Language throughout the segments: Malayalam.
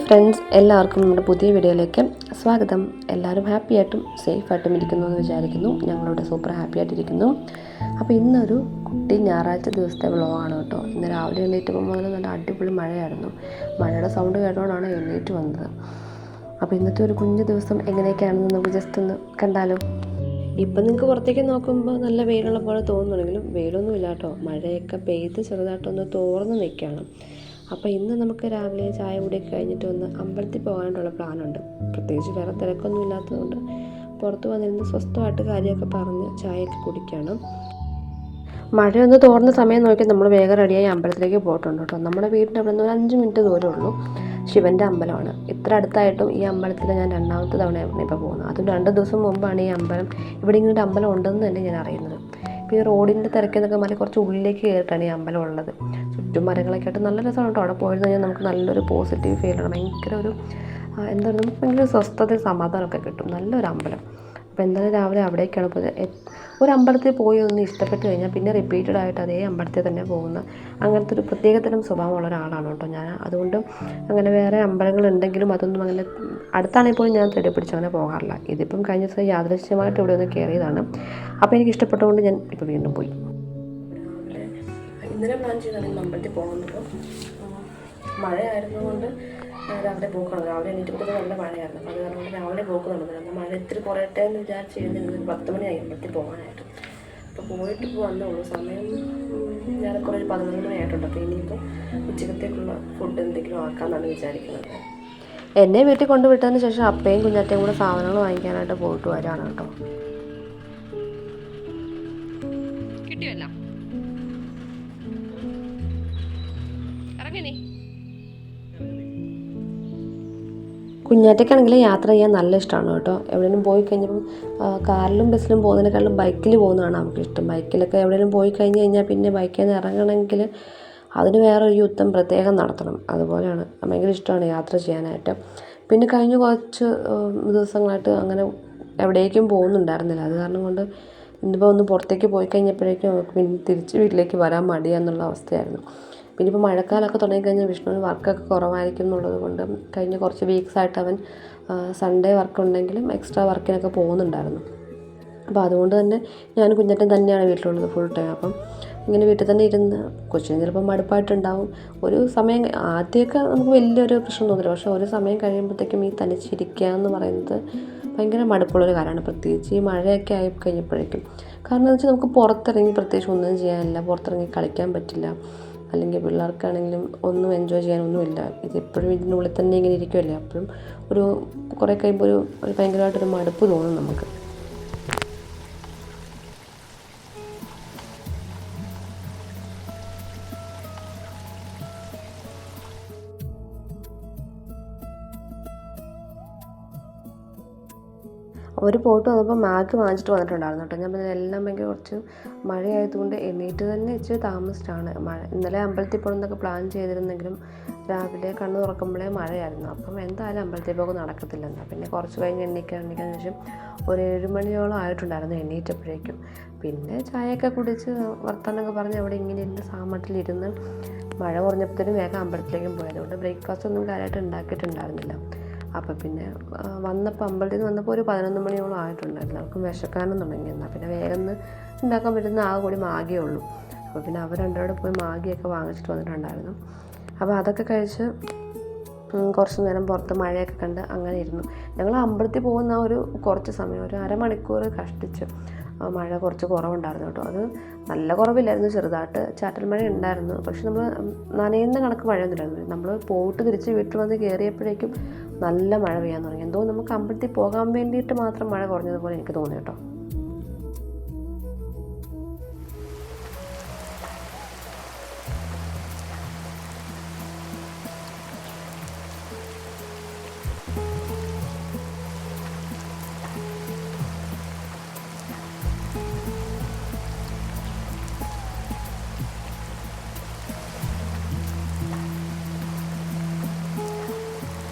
ഫ്രണ്ട്സ്, എല്ലാവർക്കും നമ്മുടെ പുതിയ വീഡിയോയിലേക്ക് സ്വാഗതം. എല്ലാവരും ഹാപ്പി ആയിട്ടും സേഫ് ആയിട്ടും ഇരിക്കുന്നു എന്ന് വിചാരിക്കുന്നു. ഞങ്ങളിവിടെ സൂപ്പർ ഹാപ്പി ആയിട്ടിരിക്കുന്നു. അപ്പോൾ ഇന്നൊരു കുട്ടി ഞായറാഴ്ച ദിവസത്തെ വ്ളോഗാണ് കേട്ടോ. ഇന്ന് രാവിലെ എണ്ണീറ്റപ്പോൾ മുതൽ നല്ല അടിപൊളി മഴയായിരുന്നു. മഴയുടെ സൗണ്ട് കേട്ടോണ്ടാണ് എണ്ണീറ്റ് വന്നത്. അപ്പോൾ ഇന്നത്തെ ഒരു കുഞ്ഞു ദിവസം എങ്ങനെയൊക്കെയാണെന്ന് നമുക്ക് ജസ്റ്റ് ഒന്ന് കണ്ടാലോ. ഇപ്പം നിങ്ങൾക്ക് പുറത്തേക്ക് നോക്കുമ്പോൾ നല്ല വെയിലുള്ള പോലെ തോന്നുന്നുണ്ടെങ്കിലും വെയിലൊന്നുമില്ല കേട്ടോ. മഴയൊക്കെ പെയ്ത് ചെറുതായിട്ടൊന്ന് തോർന്ന് നിൽക്കുകയാണ്. അപ്പോൾ ഇന്ന് നമുക്ക് രാവിലെ ചായ കൂടിയൊക്കെ കഴിഞ്ഞിട്ട് ഒന്ന് അമ്പലത്തിൽ പോകാനായിട്ടുള്ള പ്ലാനുണ്ട്. പ്രത്യേകിച്ച് വേറെ തിരക്കൊന്നും ഇല്ലാത്തതുകൊണ്ട് പുറത്ത് വന്നിരുന്ന് സ്വസ്ഥമായിട്ട് കാര്യമൊക്കെ പറഞ്ഞ് ചായയൊക്കെ കുടിക്കണം. മഴയൊന്ന് തോർന്ന സമയം നോക്കി നമ്മൾ വേഗം റെഡിയായി അമ്പലത്തിലേക്ക് പോയിട്ടുണ്ട് കേട്ടോ. നമ്മുടെ വീടിൻ്റെ അവിടെ നിന്ന് ഒരു 5 മിനിറ്റ് ദൂരമേ ഉള്ളൂ. ശിവൻ്റെ അമ്പലമാണ്. ഇത്ര അടുത്തായിട്ടും ഈ അമ്പലത്തിൽ ഞാൻ 2ാമത്തെ തവണയാണ് ഇപ്പോൾ പോകുന്നത്. അതും 2 ദിവസം മുമ്പാണ് ഈ അമ്പലം, ഇവിടെ ഇങ്ങനൊരു അമ്പലം ഉണ്ടെന്ന് തന്നെ ഞാൻ അറിയുന്നത്. ഇപ്പോൾ ഈ റോഡിൻ്റെ തിരക്കെന്നൊക്കെ മാറി കുറച്ച് ഉള്ളിലേക്ക് കയറിയിട്ടാണ് ഈ അമ്പലം ഉള്ളത്. ചുറ്റും മരങ്ങളൊക്കെ ആയിട്ട് നല്ല രസമാണ് കേട്ടോ. അവിടെ പോയിരുന്നു കഴിഞ്ഞാൽ നമുക്ക് നല്ലൊരു പോസിറ്റീവ് ഫീലാണ്. ഭയങ്കര ഒരു എന്താ പറയുക, നമുക്ക് ഭയങ്കര സ്വസ്ഥത സമാധാനമൊക്കെ കിട്ടും. നല്ലൊരു അമ്പലം. അപ്പോൾ എന്തായാലും രാവിലെ അവിടേക്കാണ് പോയത്. ഒരു അമ്പലത്തിൽ പോയി ഒന്ന് ഇഷ്ടപ്പെട്ട് കഴിഞ്ഞാൽ പിന്നെ റിപ്പീറ്റഡ് ആയിട്ട് അതേ അമ്പലത്തിൽ തന്നെ പോകുന്ന അങ്ങനത്തെ ഒരു പ്രത്യേകതരം സ്വഭാവമുള്ള ഒരാളാണ് കേട്ടോ ഞാൻ. അതുകൊണ്ട് അങ്ങനെ വേറെ അമ്പലങ്ങളുണ്ടെങ്കിലും അതൊന്നും അങ്ങനെ അടുത്താണെങ്കിൽ പോലും ഞാൻ തേടി പിടിച്ച് അങ്ങനെ പോകാറില്ല. ഇതിപ്പം കഴിഞ്ഞ ദിവസം യാദൃശ്യമായിട്ട് ഇവിടെ ഒന്ന് കയറിയതാണ്. അപ്പോൾ എനിക്ക് ഇഷ്ടപ്പെട്ടതുകൊണ്ട് ഞാൻ ഇപ്പോൾ വീണ്ടും പോയി. ഇന്നലെ പ്ലാൻ ചെയ്താണെങ്കിൽ അമ്പലത്തിൽ പോകുന്നപ്പോൾ മഴയായിരുന്നുകൊണ്ട് രാവിലെ പോക്കണം. രാവിലെ എണീറ്റപ്പോൾ നല്ല മഴയായിരുന്നു. അപ്പോൾ അത് കാരണം കൊണ്ട് രാവിലെ പോക്കുന്നുണ്ട്. എന്നാൽ മഴ ഇത്തിരി കുറയട്ടെ എന്ന് വിചാരിച്ച് കഴിഞ്ഞാൽ 10 മണിയായി അമ്പലത്തിൽ പോകാനായിട്ട്. അപ്പോൾ പോയിട്ട് ഇപ്പോൾ വന്നുള്ളൂ. സമയം ഞാൻ കുറേ 11 മണിയായിട്ടുണ്ട്. അപ്പോൾ ഇനിയിപ്പോൾ ഉച്ചക്കത്തേക്കുള്ള ഫുഡ് എന്തെങ്കിലും ആക്കാമെന്നാണ് വിചാരിക്കുന്നത്. എന്നെ വീട്ടിൽ കൊണ്ടുവിട്ടതിന് ശേഷം അപ്പയും കുഞ്ഞാറ്റയും കൂടെ സാധനങ്ങൾ വാങ്ങിക്കാനായിട്ട് പോയിട്ട് വരാണ് കേട്ടോ. കിട്ടിയല്ല ഇറങ്ങി. കുഞ്ഞാറ്റയ്ക്കാണെങ്കിൽ യാത്ര ചെയ്യാൻ നല്ല ഇഷ്ടമാണ് കേട്ടോ. എവിടെയെങ്കിലും പോയി കഴിഞ്ഞപ്പം കാറിലും ബസ്സിലും പോകുന്നതിനേക്കാളും ബൈക്കിൽ പോകുന്നതാണ് നമുക്ക് ഇഷ്ടം. ബൈക്കിലൊക്കെ എവിടെയെങ്കിലും പോയി കഴിഞ്ഞ് കഴിഞ്ഞാൽ പിന്നെ ബൈക്കിൽ നിന്ന് ഇറങ്ങണമെങ്കിൽ അതിന് വേറൊരു യുദ്ധം പ്രത്യേകം നടത്തണം. അതുപോലെയാണ്. ഭയങ്കര ഇഷ്ടമാണ് യാത്ര ചെയ്യാനായിട്ട്. പിന്നെ കഴിഞ്ഞ കുറച്ച് ദിവസങ്ങളായിട്ട് അങ്ങനെ എവിടേക്കും പോകുന്നുണ്ടായിരുന്നില്ല. അത് കാരണം കൊണ്ട് ഇന്നിപ്പോൾ ഒന്ന് പുറത്തേക്ക് പോയി കഴിഞ്ഞപ്പോഴേക്കും പിന്നെ തിരിച്ച് വീട്ടിലേക്ക് വരാൻ മടിയാന്നുള്ള അവസ്ഥയായിരുന്നു. പിന്നെ ഇപ്പോൾ മഴക്കാലമൊക്കെ തുടങ്ങിക്കഴിഞ്ഞാൽ വിഷ്ണുവിന് വർക്കൊക്കെ കുറവായിരിക്കും എന്നുള്ളത് കൊണ്ട് കഴിഞ്ഞ കുറച്ച് വീക്സായിട്ട് അവൻ സൺഡേ വർക്ക് ഉണ്ടെങ്കിലും എക്സ്ട്രാ വർക്കിനൊക്കെ പോകുന്നുണ്ടായിരുന്നു. അപ്പോൾ അതുകൊണ്ട് തന്നെ ഞാൻ കുഞ്ഞാറ്റൻ തന്നെയാണ് വീട്ടിലുള്ളത് ഫുൾ ടൈം. അപ്പം ഇങ്ങനെ വീട്ടിൽ തന്നെ ഇരുന്ന് കൊച്ചിന് ചിലപ്പോൾ മടുപ്പായിട്ടുണ്ടാവും. ഒരു സമയം ആദ്യമൊക്കെ നമുക്ക് വലിയൊരു പ്രശ്നം തോന്നില്ല. പക്ഷേ ഒരു സമയം കഴിയുമ്പോഴത്തേക്കും ഈ തനിച്ചിരിക്കുക എന്ന് പറയുന്നത് ഭയങ്കര മടുപ്പുള്ളൊരു കാര്യമാണ്. പ്രത്യേകിച്ച് ഈ മഴയൊക്കെ ആയി കഴിഞ്ഞപ്പോഴേക്കും. കാരണം എന്ന് വെച്ചാൽ നമുക്ക് പുറത്തിറങ്ങി പ്രത്യേകിച്ച് ഒന്നും ചെയ്യാനില്ല. പുറത്തിറങ്ങി കളിക്കാൻ പറ്റില്ല. അല്ലെങ്കിൽ പിള്ളേർക്കാണെങ്കിലും ഒന്നും എൻജോയ് ചെയ്യാനൊന്നുമില്ല. ഇതെപ്പോഴും ഇതിനുള്ളിൽ തന്നെ ഇങ്ങനെ ഇരിക്കുമല്ലേ. അപ്പോഴും ഒരു കുറേ കഴിയുമ്പോൾ ഒരു ഭയങ്കരമായിട്ടൊരു മടുപ്പ് തോന്നും നമുക്ക്. അവർ പോയിട്ട് വന്നപ്പോൾ മാഗ് വാങ്ങിച്ചിട്ട് വന്നിട്ടുണ്ടായിരുന്നു കേട്ടോ. ഞാൻ പറഞ്ഞാൽ എല്ലാം ഭയങ്കര കുറച്ച് മഴയായതുകൊണ്ട് എണീറ്റ് തന്നെ ഇച്ചിരി താമസിച്ചാണ്. ഇന്നലെ അമ്പലത്തിൽ പോകണമെന്നൊക്കെ പ്ലാൻ ചെയ്തിരുന്നെങ്കിലും രാവിലെ കണ്ണ് തുറക്കുമ്പോഴേ മഴയായിരുന്നു. അപ്പം എന്തായാലും അമ്പലത്തിൽ പോക്ക് നടക്കത്തില്ലെന്ന്. പിന്നെ കുറച്ച് കഴിഞ്ഞ് എണീക്കാൻ ശേഷം ഒരു 7 മണിയോളം ആയിട്ടുണ്ടായിരുന്നു എണീറ്റപ്പോഴേക്കും. പിന്നെ ചായയൊക്കെ കുടിച്ച് വർത്തമാനമൊക്കെ പറഞ്ഞ് അവിടെ ഇങ്ങനെ ഇരുന്ന് സാമട്ടിലിരുന്ന് മഴ കുറഞ്ഞപ്പോഴത്തേനും വേഗം അമ്പലത്തിലേക്കും പോയതുകൊണ്ട് ബ്രേക്ക്ഫാസ്റ്റ് ഒന്നും കാര്യമായിട്ട് ഉണ്ടാക്കിയിട്ടുണ്ടായിരുന്നില്ല. അപ്പോൾ പിന്നെ വന്നപ്പോൾ അമ്പലത്തിൽ നിന്ന് വന്നപ്പോൾ ഒരു 11 മണിയോളം ആയിട്ടുണ്ട്. എല്ലാവർക്കും വിശക്കാനും തുടങ്ങി. എന്നാൽ പിന്നെ വേഗം ഉണ്ടാക്കാൻ പറ്റുന്ന ആകെ കൂടി മാഗിയേ ഉള്ളൂ. അപ്പോൾ പിന്നെ അവർ രണ്ടോടെ പോയി മാഗിയൊക്കെ വാങ്ങിച്ചിട്ട് വന്നിട്ടുണ്ടായിരുന്നു. അപ്പോൾ അതൊക്കെ കഴിച്ച് കുറച്ച് നേരം പുറത്ത് മഴയൊക്കെ കണ്ട് അങ്ങനെ ഇരുന്നു. ഞങ്ങൾ അമ്പലത്തിൽ പോകുന്ന ഒരു കുറച്ച് സമയം ഒരു അരമണിക്കൂർ കഷ്ടിച്ച് മഴ കുറച്ച് കുറവുണ്ടായിരുന്നു കേട്ടോ. അത് നല്ല കുറവില്ലായിരുന്നു, ചെറുതായിട്ട് ചാറ്റൽ മഴ ഉണ്ടായിരുന്നു. പക്ഷെ നമ്മൾ നനയുന്ന കണക്ക് മഴയൊന്നുമില്ലായിരുന്നു. നമ്മൾ പോയിട്ട് തിരിച്ച് വീട്ടിൽ വന്ന് കയറിയപ്പോഴേക്കും നല്ല മഴ പെയ്യാൻ തുടങ്ങി. എന്തോ നമുക്ക് അമ്പലത്തിൽ പോകാൻ വേണ്ടിയിട്ട് മാത്രം മഴ കുറഞ്ഞതുപോലെ എനിക്ക് തോന്നി കേട്ടോ.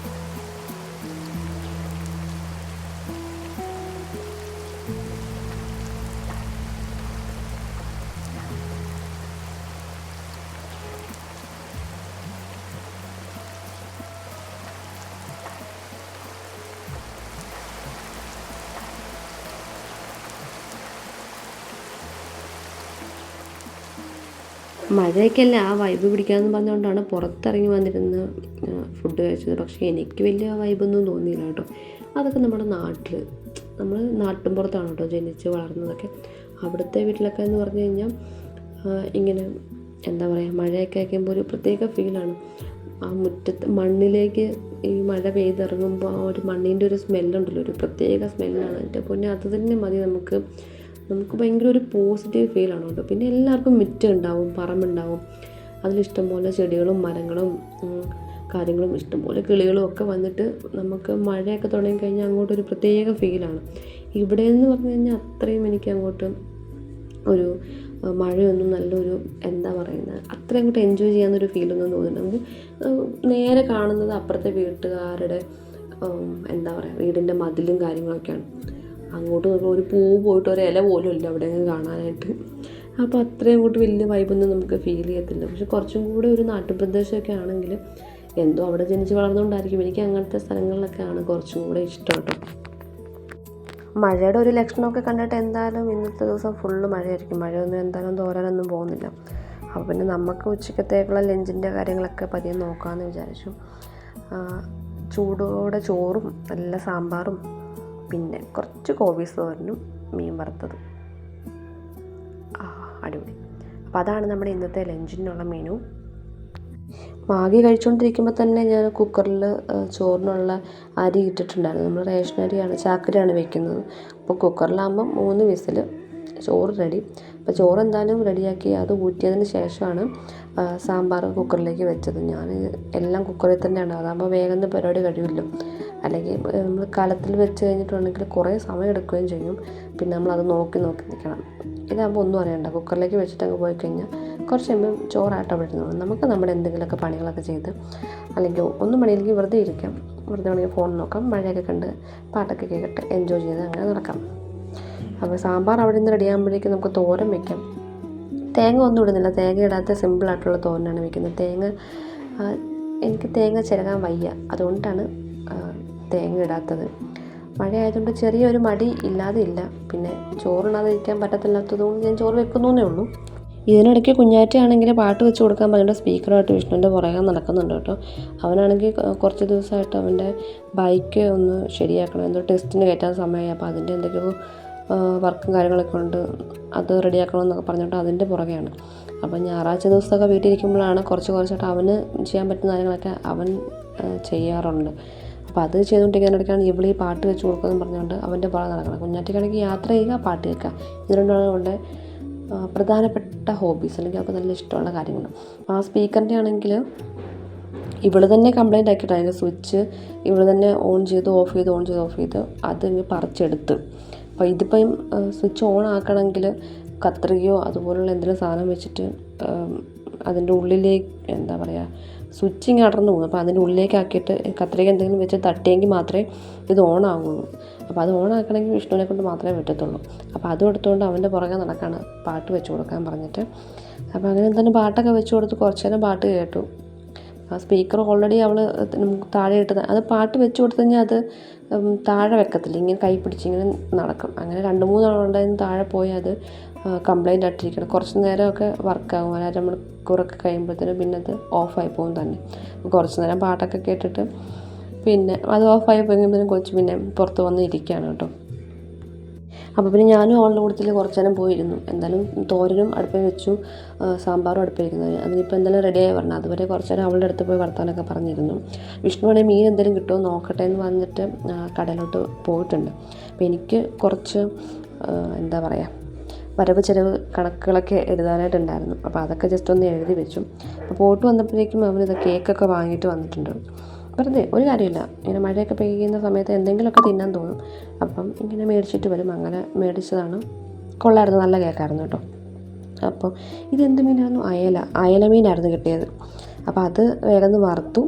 മഴയൊക്കെ അല്ലേ ആ വൈബ് പിടിക്കാമെന്ന് പറഞ്ഞുകൊണ്ടാണ് പുറത്തിറങ്ങി വന്നിരുന്ന് ഫുഡ് കഴിച്ചത്. പക്ഷേ എനിക്ക് വലിയ വൈബൊന്നും തോന്നിയില്ല കേട്ടോ. അതൊക്കെ നമ്മുടെ നാട്ടിൽ, നമ്മൾ നാട്ടിൻപുറത്താണ് കേട്ടോ ജനിച്ച് വളർന്നതൊക്കെ. അവിടുത്തെ വീട്ടിലൊക്കെ എന്ന് പറഞ്ഞു കഴിഞ്ഞാൽ ഇങ്ങനെ എന്താ പറയുക, മഴയൊക്കെ ആക്കുമ്പോൾ ഒരു പ്രത്യേക ഫീലാണ്. ആ മുറ്റത്ത് മണ്ണിലേക്ക് ഈ മഴ പെയ്തിറങ്ങുമ്പോൾ ആ ഒരു മണ്ണിൻ്റെ ഒരു സ്മെല്ലുണ്ടല്ലോ, ഒരു പ്രത്യേക സ്മെല്ലാണ്. എൻ്റെ പൊന്നെ, അത് തന്നെ മതി നമുക്ക് ഭയങ്കര ഒരു പോസിറ്റീവ് ഫീലാണ് കേട്ടോ. പിന്നെ എല്ലാവർക്കും മുറ്റം ഉണ്ടാവും, പറമ്പുണ്ടാവും, അതിലിഷ്ടംപോലെ ചെടികളും മരങ്ങളും കാര്യങ്ങളും ഇഷ്ടംപോലെ കിളികളും ഒക്കെ വന്നിട്ട് നമുക്ക് മഴയൊക്കെ തുടങ്ങിക്കഴിഞ്ഞാൽ അങ്ങോട്ടൊരു പ്രത്യേക ഫീലാണ്. ഇവിടെ എന്ന് പറഞ്ഞു കഴിഞ്ഞാൽ അത്രയും എനിക്ക് അങ്ങോട്ട് ഒരു മഴയൊന്നും നല്ലൊരു എന്താ പറയുന്നത്, അത്രയും അങ്ങോട്ട് എൻജോയ് ചെയ്യാവുന്നൊരു ഫീലൊന്നും തോന്നുന്നില്ല. നമുക്ക് നേരെ കാണുന്നത് അപ്പുറത്തെ വീട്ടുകാരുടെ എന്താ പറയുക, വീടിൻ്റെ മതിലും കാര്യങ്ങളൊക്കെയാണ്. അങ്ങോട്ട് നോക്കുമ്പോൾ ഒരു പൂ പോയിട്ട് ഒരു ഇല പോലും ഇല്ല അവിടെ കാണാനായിട്ട്. അപ്പോൾ അത്രയും അങ്ങോട്ട് വലിയ വൈബൊന്നും നമുക്ക് ഫീൽ ചെയ്യത്തില്ല. പക്ഷെ കുറച്ചും കൂടെ ഒരു നാട്ടുപ്രദേശമൊക്കെ ആണെങ്കിൽ, എന്തോ അവിടെ ജനിച്ച് വളർന്നുകൊണ്ടായിരിക്കും എനിക്ക് അങ്ങനത്തെ സ്ഥലങ്ങളിലൊക്കെയാണ് കുറച്ചും കൂടെ ഇഷ്ടം കേട്ടോ. മഴയുടെ ഒരു ലക്ഷണമൊക്കെ കണ്ടിട്ട് എന്തായാലും ഇന്നത്തെ ദിവസം ഫുള്ള് മഴയായിരിക്കും. മഴയൊന്നും എന്തായാലും തോരാനൊന്നും പോകുന്നില്ല. അപ്പോൾ പിന്നെ നമുക്ക് ഉച്ചക്കത്തേക്കുള്ള ലഞ്ചിൻ്റെ കാര്യങ്ങളൊക്കെ പതിയെ നോക്കാമെന്ന് വിചാരിച്ചു. ചൂടോടെ ചോറും നല്ല സാമ്പാറും പിന്നെ കുറച്ച് കോബീസ് തോരനും മീൻ വറുത്തതും. അടിപൊളി. അപ്പോൾ അതാണ് നമ്മുടെ ഇന്നത്തെ ലഞ്ചിനുള്ള മെനു. മാഗി കഴിച്ചുകൊണ്ടിരിക്കുമ്പോൾ തന്നെ ഞാൻ കുക്കറിൽ ചോറിനുള്ള അരി ഇട്ടിട്ടുണ്ടായിരുന്നു. നമ്മൾ റേഷൻ അരിയാണ്, ചാക്കരിയാണ് വെക്കുന്നത്. അപ്പോൾ കുക്കറിലാകുമ്പം 3 വിസിൽ, ചോറ് റെഡി. അപ്പോൾ ചോറ് എന്തായാലും റെഡിയാക്കി അത് ഊറ്റിയതിന് ശേഷമാണ് സാമ്പാർ കുക്കറിലേക്ക് വെച്ചത്. ഞാൻ എല്ലാം കുക്കറിൽ തന്നെയാണ്, അതാകുമ്പോൾ വേഗം പരിപാടി കഴിയുമല്ലോ. അല്ലെങ്കിൽ നമ്മൾ കലത്തിൽ വെച്ച് കഴിഞ്ഞിട്ടുണ്ടെങ്കിൽ കുറേ സമയം എടുക്കുകയും ചെയ്യും. പിന്നെ നമ്മളത് നോക്കി നിൽക്കണം. ഇതാകുമ്പോൾ ഒന്നും അറിയണ്ട, കുക്കറിലേക്ക് വെച്ചിട്ട് അങ്ങ് പോയി കഴിഞ്ഞാൽ കുറച്ച് കഴിയുമ്പം ചോറായിട്ട് അവിടെ ഇരുന്നോളും. നമുക്ക് നമ്മുടെ എന്തെങ്കിലുമൊക്കെ പണികളൊക്കെ ചെയ്ത്, അല്ലെങ്കിൽ ഒന്നും പണിയില്ലെങ്കിൽ വെറുതെ ഇരിക്കാം, വെറുതെ വേണമെങ്കിൽ ഫോൺ നോക്കാം, മഴയൊക്കെ കണ്ട് പാട്ടൊക്കെ കേൾക്കട്ടെ, എൻജോയ് ചെയ്ത് അങ്ങനെ നടക്കാം. അപ്പോൾ സാമ്പാർ അവിടെ നിന്ന് റെഡിയാകുമ്പോഴേക്കും നമുക്ക് തോരൻ വയ്ക്കാം. തേങ്ങ ഒന്നും ഇടുന്നില്ല, തേങ്ങ ഇടാത്ത സിമ്പിളായിട്ടുള്ള തോരനാണ് വയ്ക്കുന്നത്. എനിക്ക് തേങ്ങ ചിരകാൻ വയ്യ, അതുകൊണ്ടാണ് തേങ്ങ ഇടാത്തത്. മഴ ആയതുകൊണ്ട് ചെറിയൊരു മടി ഇല്ലാതെ ഇല്ല. പിന്നെ ചോറിടാതെ ഇരിക്കാൻ പറ്റത്തില്ലാത്തതുകൊണ്ട് ഞാൻ ചോറ് വെക്കുന്നേ ഉള്ളൂ. ഇതിനിടയ്ക്ക് കുഞ്ഞാറ്റയാണെങ്കിൽ പാട്ട് വെച്ച് കൊടുക്കാൻ പറഞ്ഞിട്ട് സ്പീക്കറായിട്ട് വിഷ്ണുവിൻ്റെ പുറകെ നടക്കുന്നുണ്ട് കേട്ടോ. അവനാണെങ്കിൽ കുറച്ച് ദിവസമായിട്ട് അവൻ്റെ ബൈക്ക് ഒന്ന് ശരിയാക്കണം, എന്തോ ടെസ്റ്റിന് കയറ്റാൻ സമയമായി. അപ്പോൾ അതിൻ്റെ എന്തൊക്കെയോ വർക്കും കാര്യങ്ങളൊക്കെ ഉണ്ട്, അത് റെഡിയാക്കണമെന്നൊക്കെ പറഞ്ഞിട്ട് അതിൻ്റെ പുറകെയാണ്. അപ്പോൾ ഞായറാഴ്ച ദിവസമൊക്കെ വീട്ടിലിരിക്കുമ്പോഴാണ് കുറച്ചായിട്ട് അവന് ചെയ്യാൻ പറ്റുന്ന കാര്യങ്ങളൊക്കെ അവൻ ചെയ്യാറുണ്ട്. അപ്പോൾ അത് ചെയ്തുകൊണ്ടിരിക്കാനിടയ്ക്കാണ് ഇവളീ പാട്ട് വെച്ച് കൊടുക്കുമെന്ന് പറഞ്ഞുകൊണ്ട് അവൻ്റെ പുറകെ നടക്കണം. കുഞ്ഞാറ്റയ്ക്കാണെങ്കിൽ യാത്ര ചെയ്യുക, പാട്ട് കേൾക്കുക, ഇത് രണ്ടാണ് അവളുടെ പ്രധാനപ്പെട്ട ഹോബീസ്, അല്ലെങ്കിൽ അവൾക്ക് നല്ല ഇഷ്ടമുള്ള കാര്യങ്ങൾ. ആ സ്പീക്കറിൻ്റെ ആണെങ്കിൽ ഇവൾ തന്നെ കംപ്ലൈൻ്റ് ആക്കിയിട്ട് അതിൻ്റെ സ്വിച്ച് ഇവൾ തന്നെ ഓൺ ചെയ്ത് ഓഫ് ചെയ്ത് അത് പറിച്ചെടുത്ത്. അപ്പോൾ ഇതിപ്പം സ്വിച്ച് ഓൺ ആക്കണമെങ്കിൽ കത്രികയോ അതുപോലുള്ള എന്തെങ്കിലും സാധനം വെച്ചിട്ട് അതിൻ്റെ ഉള്ളിലേക്ക് എന്താ പറയുക, സ്വിച്ചിങ് അടർന്നു പോകും. അപ്പോൾ അതിൻ്റെ ഉള്ളിലേക്ക് ആക്കിയിട്ട് കത്രിക എന്തെങ്കിലും വെച്ച് തട്ടിയെങ്കിൽ മാത്രമേ ഇത് ഓൺ ആകുള്ളൂ. അപ്പോൾ അത് ഓൺ ആക്കണമെങ്കിൽ വിഷ്ണുവിനെ കൊണ്ട് മാത്രമേ പറ്റത്തുള്ളൂ. അപ്പോൾ അതും എടുത്തുകൊണ്ട് അവൻ്റെ പുറകെ നടക്കാണ് പാട്ട് വെച്ച് കൊടുക്കാൻ പറഞ്ഞിട്ട്. അപ്പോൾ അങ്ങനെ എന്തായാലും പാട്ടൊക്കെ വെച്ച് കൊടുത്ത് കുറച്ച് നേരം പാട്ട് കേട്ടു. ആ സ്പീക്കർ ഓൾറെഡി അവൾ താഴെ ഇട്ടത്, അത് പാട്ട് വെച്ച് കൊടുത്തു കഴിഞ്ഞാൽ അത് താഴെ വെക്കത്തില്ല, ഇങ്ങനെ കൈ പിടിച്ചിങ്ങനെ നടക്കും. അങ്ങനെ 2-3 ആളുണ്ടായിരുന്നു താഴെ പോയി അത് കംപ്ലൈൻ്റ് ആയിട്ടിരിക്കണം. കുറച്ച് നേരമൊക്കെ വർക്കാകും, 1-2 മണിക്കൂറൊക്കെ കഴിയുമ്പോഴത്തേനും പിന്നെ അത് ഓഫായി പോകും തന്നെ. കുറച്ച് നേരം പാട്ടൊക്കെ കേട്ടിട്ട് പിന്നെ അത് ഓഫായി പോകുമ്പോഴത്തേനും കൊച്ച് പിന്നെ പുറത്ത് വന്ന് ഇരിക്കുകയാണ് കേട്ടോ. അപ്പോൾ പിന്നെ ഞാനും അവളുടെ കൂട്ടത്തിൽ കുറച്ച് നേരം പോയിരുന്നു. എന്തായാലും തോരനും അടുപ്പിൽ വെച്ചു, സാമ്പാറും അടുപ്പിലിരിക്കുന്നത്. അതിനിപ്പോൾ എന്തായാലും റെഡിയായി പറഞ്ഞു. അതുവരെ കുറച്ച് നേരം അവളുടെ അടുത്ത് പോയി വർത്താനൊക്കെ പറഞ്ഞിരുന്നു. വിഷ്ണുവാണെങ്കിൽ മീൻ എന്തെങ്കിലും കിട്ടുമോ നോക്കട്ടെ എന്ന് പറഞ്ഞിട്ട് കടയിലോട്ട് പോയിട്ടുണ്ട്. അപ്പോൾ എനിക്ക് കുറച്ച് എന്താ പറയുക, വരവ് ചിലവ് കണക്കുകളൊക്കെ എഴുതാനായിട്ടുണ്ടായിരുന്നു. അപ്പോൾ അതൊക്കെ ജസ്റ്റ് ഒന്ന് എഴുതി വെച്ചു. അപ്പോൾ പോയിട്ട് വന്നപ്പോഴേക്കും അവനിത് കേക്കൊക്കെ വാങ്ങിയിട്ട് വന്നിട്ടുണ്ട്. വെറുതെ ഒരു കാര്യമില്ല, ഇങ്ങനെ മഴയൊക്കെ പെയ്യുന്ന സമയത്ത് എന്തെങ്കിലുമൊക്കെ തിന്നാൻ തോന്നും. അപ്പം ഇങ്ങനെ മേടിച്ചിട്ട് വരും. അങ്ങനെ മേടിച്ചതാണ്. കൊള്ളായിരുന്നു, നല്ല കേക്കായിരുന്നു കേട്ടോ. അപ്പോൾ ഇതെന്ത് മീനായിരുന്നു? അയല മീനായിരുന്നു കിട്ടിയത്. അപ്പോൾ അത് വേഗം വറുത്തു.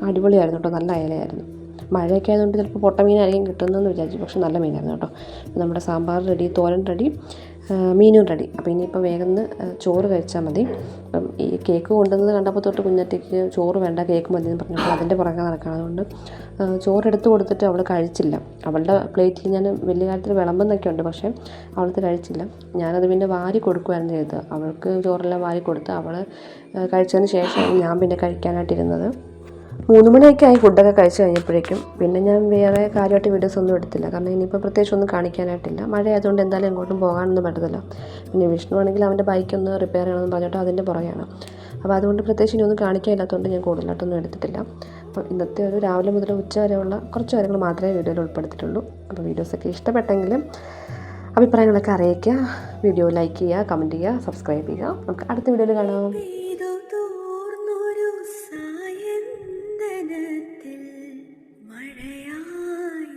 അടിപൊളിയായിരുന്നു കേട്ടോ, നല്ല അയലയായിരുന്നു. മഴയൊക്കെ ആയതുകൊണ്ട് ചിലപ്പോൾ പൊട്ട മീനായിരിക്കും കിട്ടുന്നതെന്ന് വിചാരിച്ചു, പക്ഷെ നല്ല മീനായിരുന്നു കേട്ടോ. നമ്മുടെ സാമ്പാർ റെഡി, തോരൻ റെഡി, മീനും റെഡി. അപ്പോൾ ഇനിയിപ്പോൾ വേഗം ചോറ് കഴിച്ചാൽ മതി. അപ്പം ഈ കേക്ക് കൊണ്ടുവന്നത് കണ്ടപ്പോൾ തൊട്ട് കുഞ്ഞറ്റയ്ക്ക് ചോറ് വേണ്ട, കേക്ക് മതി എന്ന് പറഞ്ഞപ്പോൾ അതിൻ്റെ പുറകെ നടക്കണം. അതുകൊണ്ട് ചോറെടുത്ത് കൊടുത്തിട്ട് അവൾ കഴിച്ചില്ല. അവളുടെ പ്ലേറ്റിൽ ഞാൻ വലിയ കാര്യത്തിൽ വിളമ്പെന്നൊക്കെ ഉണ്ട്, പക്ഷേ അവളത് കഴിച്ചില്ല. ഞാനത് പിന്നെ വാരി കൊടുക്കുമായിരുന്നു ചെയ്തത്. അവൾക്ക് ചോറെല്ലാം വാരി കൊടുത്ത് അവൾ കഴിച്ചതിന് ശേഷമാണ് ഞാൻ പിന്നെ കഴിക്കാനായിട്ടിരുന്നത്. 3 മണിയൊക്കെ ആയി ഫുഡൊക്കെ കഴിച്ച് കഴിഞ്ഞപ്പോഴേക്കും. പിന്നെ ഞാൻ വേറെ കാര്യമായിട്ട് വീഡിയോസ് ഒന്നും എടുത്തില്ല, കാരണം ഇനിയിപ്പോൾ പ്രത്യേകിച്ച് ഒന്നും കാണിക്കാനായിട്ടില്ല. മഴ ആയതുകൊണ്ട് എന്തായാലും എങ്ങോട്ടും പോകാനൊന്നും പറ്റത്തില്ല. പിന്നെ വിഷ്ണു ആണെങ്കിൽ അവൻ്റെ ബൈക്കൊന്ന് റിപ്പയർ ചെയ്യണമെന്ന് പറഞ്ഞിട്ട് അതിൻ്റെ പുറകെയാണ്. അപ്പോൾ അതുകൊണ്ട് പ്രത്യേകിച്ച് ഇനി ഒന്നും കാണിക്കാനില്ലാത്തതുകൊണ്ട് ഞാൻ കൂടുതലായിട്ടൊന്നും എടുത്തിട്ടില്ല. അപ്പോൾ ഇന്നത്തെ ഒരു രാവിലെ മുതൽ ഉച്ച വരെയുള്ള കുറച്ച് കാര്യങ്ങൾ മാത്രമേ വീഡിയോയിൽ ഉൾപ്പെടുത്തിയിട്ടുള്ളൂ. അപ്പോൾ വീഡിയോസൊക്കെ ഇഷ്ടപ്പെട്ടെങ്കിൽ അഭിപ്രായങ്ങളൊക്കെ അറിയിക്കുക. വീഡിയോ ലൈക്ക് ചെയ്യുക, കമൻറ്റ് ചെയ്യുക, സബ്സ്ക്രൈബ് ചെയ്യുക. നമുക്ക് അടുത്ത വീഡിയോയിൽ കാണാം. മഴയായി